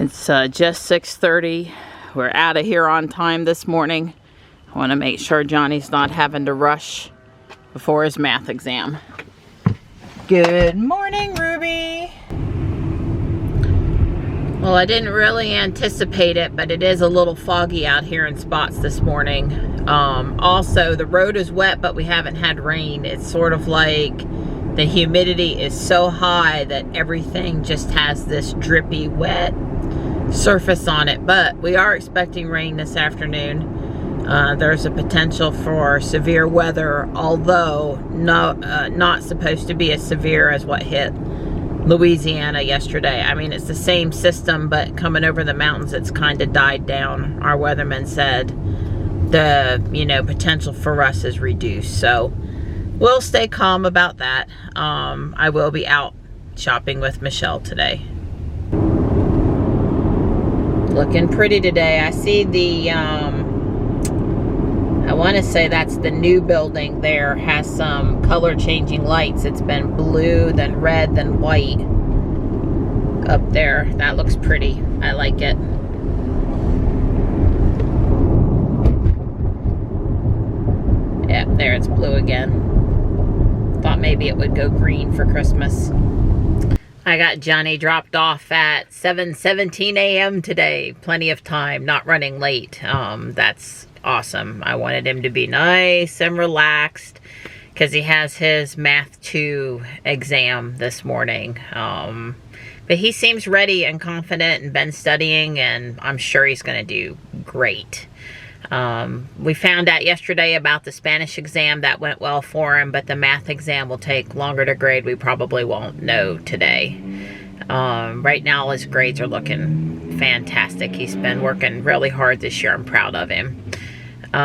It's just 6:30. We're out of here on time this morning. I want to make sure Johnny's not having to rush before his math exam. Good morning, Ruby. Well, I didn't really anticipate it, but it is a little foggy out here in spots this morning. Also, the road is wet, but we haven't had rain. It's sort of like the humidity is so high that everything just has this drippy, wet surface on it. But we are expecting rain this afternoon. There's a potential for severe weather, although not supposed to be as severe as what hit Louisiana yesterday. I mean, it's the same system, but coming over the mountains, it's kind of died down. Our weatherman said the, potential for us is reduced. So we'll stay calm about that. I will be out shopping with Michelle today. Looking pretty today. I see the, I want to say that's the new building there, has some color changing lights. It's been blue, then red, then white up there. That looks pretty. I like it. Yep, there it's blue again. Thought maybe it would go green for Christmas. I got Johnny dropped off at 7:17 a.m. today. Plenty of time, not running late. That's awesome. I wanted him to be nice and relaxed because he has his Math 2 exam this morning. But he seems ready and confident and been studying, and I'm sure he's going to do great. We found out yesterday about the Spanish exam. That went well for him, but the math exam will take longer to grade. We probably won't know today. Right now his grades are looking fantastic. He's been working really hard this year. I'm proud of him. So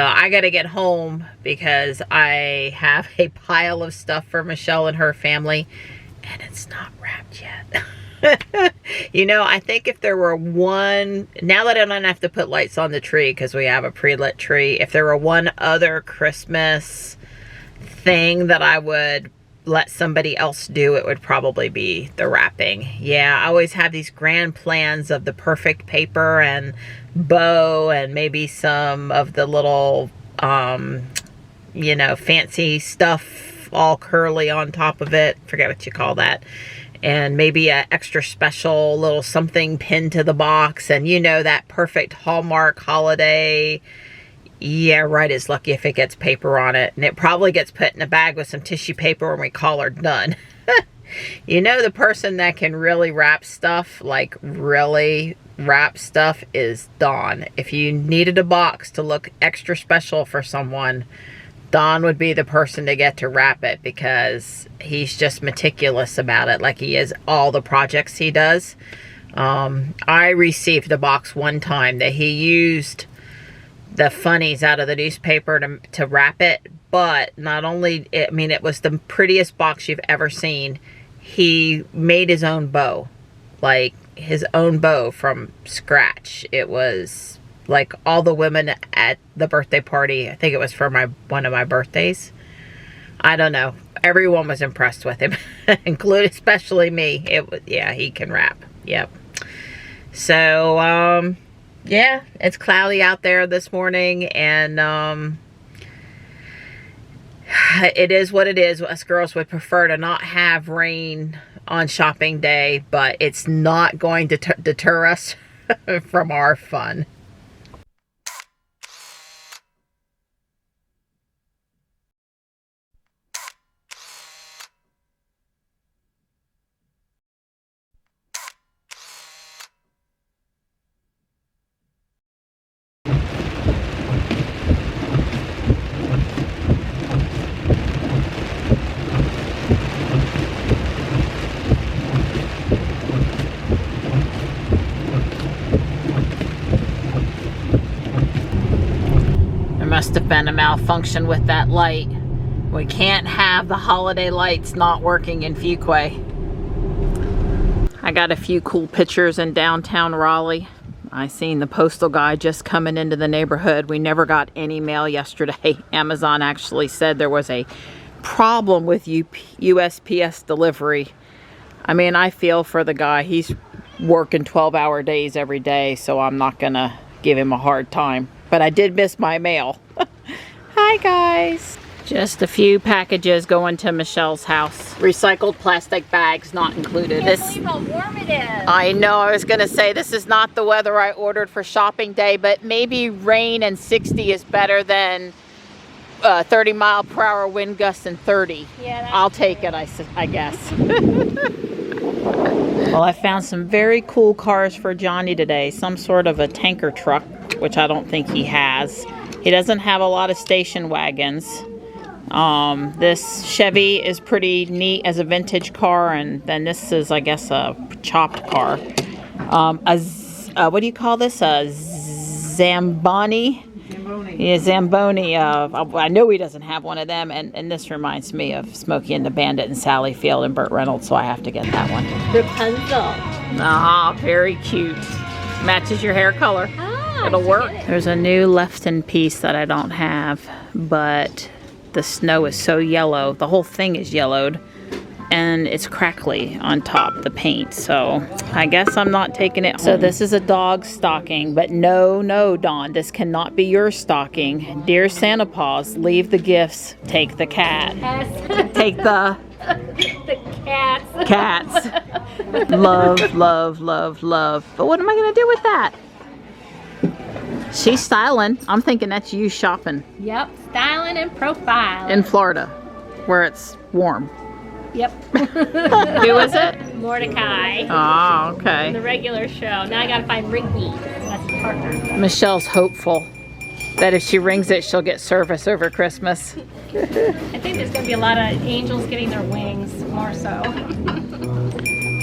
I got to get home because I have a pile of stuff for Michelle and her family, and it's not wrapped yet. I think if there were one, now that I don't have to put lights on the tree because we have a pre-lit tree, if there were one other Christmas thing that I would let somebody else do, it would probably be the wrapping. Yeah, I always have these grand plans of the perfect paper and bow and maybe some of the little, fancy stuff all curly on top of it. Forget what you call that. And maybe an extra special little something pinned to the box. And that perfect Hallmark holiday. Yeah, right, is lucky if it gets paper on it. And it probably gets put in a bag with some tissue paper when we call her done. The person that can really wrap stuff, like really wrap stuff, is Dawn. If you needed a box to look extra special for someone, Don would be the person to get to wrap it because he's just meticulous about it, like he is all the projects he does. I received a box one time that he used the funnies out of the newspaper to wrap it, but not only, it was the prettiest box you've ever seen. He made his own bow, like his own bow from scratch. It was like all the women at the birthday party, I think it was for one of my birthdays. I don't know. Everyone was impressed with him, especially me. Yeah, he can wrap. Yep. So, yeah, it's cloudy out there this morning, and it is what it is. Us girls would prefer to not have rain on shopping day, but it's not going to deter us from our fun. Must have been a malfunction with that light. We can't have the holiday lights not working in Fuquay. I got a few cool pictures in downtown Raleigh. I seen the postal guy just coming into the neighborhood. We never got any mail yesterday. Amazon actually said there was a problem with USPS delivery. I mean, I feel for the guy. He's working 12-hour days every day, so I'm not gonna give him a hard time. But I did miss my mail. Hi guys. Just a few packages going to Michelle's house. Recycled plastic bags not included. I can't believe how warm it is. I know, I was gonna say this is not the weather I ordered for shopping day, but maybe rain and 60 is better than 30-mile-per-hour wind gusts and 30. Yeah, I'll take it, I guess. Well, I found some very cool cars for Johnny today. Some sort of a tanker truck, which I don't think he has. He doesn't have a lot of station wagons. This Chevy is pretty neat as a vintage car, and then this is, I guess, a chopped car. What do you call this? A Zamboni? Yeah, Zamboni. I know he doesn't have one of them, and this reminds me of Smokey and the Bandit and Sally Field and Burt Reynolds, so I have to get that one. Rapunzel. Ah, very cute. Matches your hair color. Oh, it'll work. There's a new left-in piece that I don't have, but the snow is so yellow. The whole thing is yellowed, and it's crackly on top, the paint, so I guess I'm not taking it home. So this is a dog stocking, but no, Dawn, this cannot be your stocking. Dear Santa Paws, leave the gifts, take the cat. Yes. Take the cats. Love. But what am I gonna do with that? She's styling. I'm thinking that's you shopping. Yep, styling and profiling. In Florida, where it's warm. Yep. Who is it? Mordecai. Oh, okay. The regular show. Now I gotta find Rigby. That's his partner. Michelle's hopeful that if she rings it, she'll get service over Christmas. I think there's gonna be a lot of angels getting their wings, more so.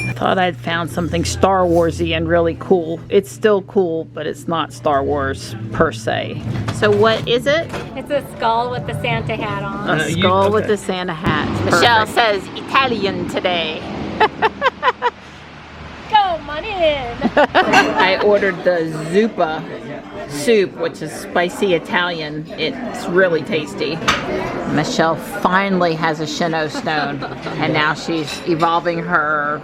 I thought I'd found something Star Warsy and really cool. It's still cool, but it's not Star Wars per se. So what is it? It's a skull with the Santa hat on. A skull with the Santa hat. Michelle says Italian today. Come on in. I ordered the zuppa soup, which is spicy Italian. It's really tasty. Michelle finally has a Shino stone, and now she's evolving her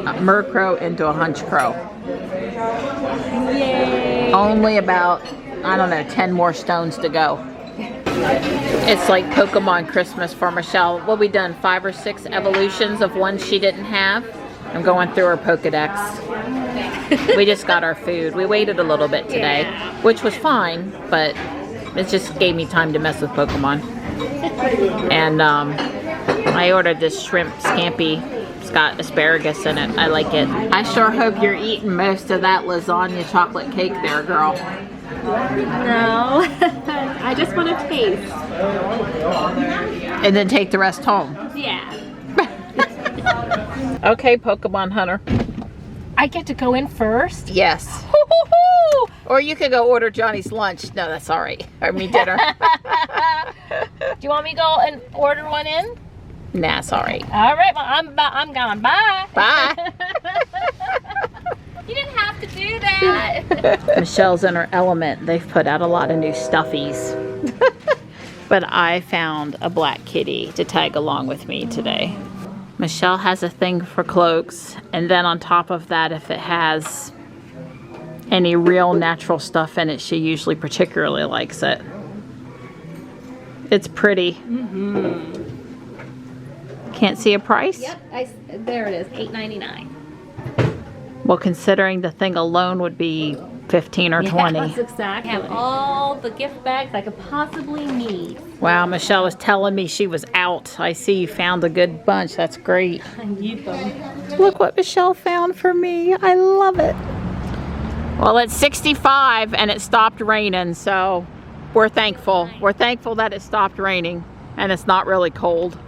Murkrow into a Hunch Crow. Yay. Only about, I don't know, 10 more stones to go. It's like Pokemon Christmas for Michelle. What we done, 5 or 6 evolutions of ones she didn't have. I'm going through her Pokedex. We just got our food. We waited a little bit today, which was fine, but it just gave me time to mess with Pokemon. And I ordered this shrimp scampi. It's got asparagus in it. I like it. I sure hope you're eating most of that lasagna chocolate cake there, girl. No. I just want to taste. And then take the rest home. Yeah. Okay, Pokemon Hunter. I get to go in first? Yes. Or you could go order Johnny's lunch. No, that's all right. I mean dinner. Do you want me to go and order one in? Nah, it's all right. All right, well, I'm gone. Bye. Bye. You didn't have to do that. Michelle's in her element. They've put out a lot of new stuffies. But I found a black kitty to tag along with me today. Michelle has a thing for cloaks, and then on top of that, if it has any real natural stuff in it, she usually particularly likes it. It's pretty. Mm-hmm. Can't see a price? Yep, there it is, $8.99. Well, considering the thing alone would be 15 or 20. That's exactly. I have all the gift bags I could possibly need. Wow, Michelle was telling me she was out. I see you found a good bunch. That's great. I need them. Look what Michelle found for me. I love it. Well, it's 65 and it stopped raining, so we're thankful. We're thankful that it stopped raining and it's not really cold,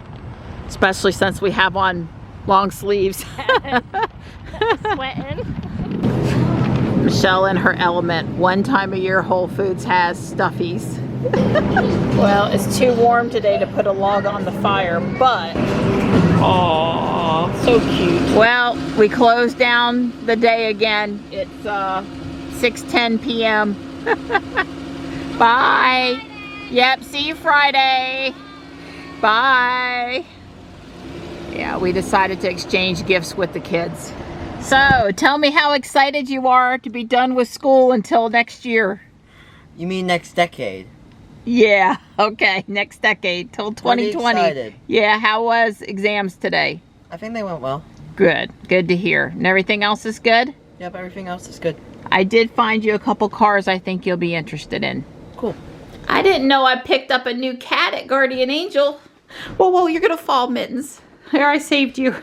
especially since we have on long sleeves. Sweating. Michelle in her element. One time a year Whole Foods has stuffies. Well, it's too warm today to put a log on the fire, but oh, so cute. Well, we closed down the day again. It's 6:10 p.m. Bye. Yep, see you Friday. Bye. Yeah, we decided to exchange gifts with the kids. So, tell me how excited you are to be done with school until next year. You mean next decade? Yeah, okay, next decade, till 2020. Pretty excited. Yeah, how was exams today? I think they went well. Good, good to hear. And everything else is good? Yep, everything else is good. I did find you a couple cars I think you'll be interested in. Cool. I didn't know I picked up a new cat at Guardian Angel. Whoa, whoa, you're gonna fall, Mittens. Here, I saved you.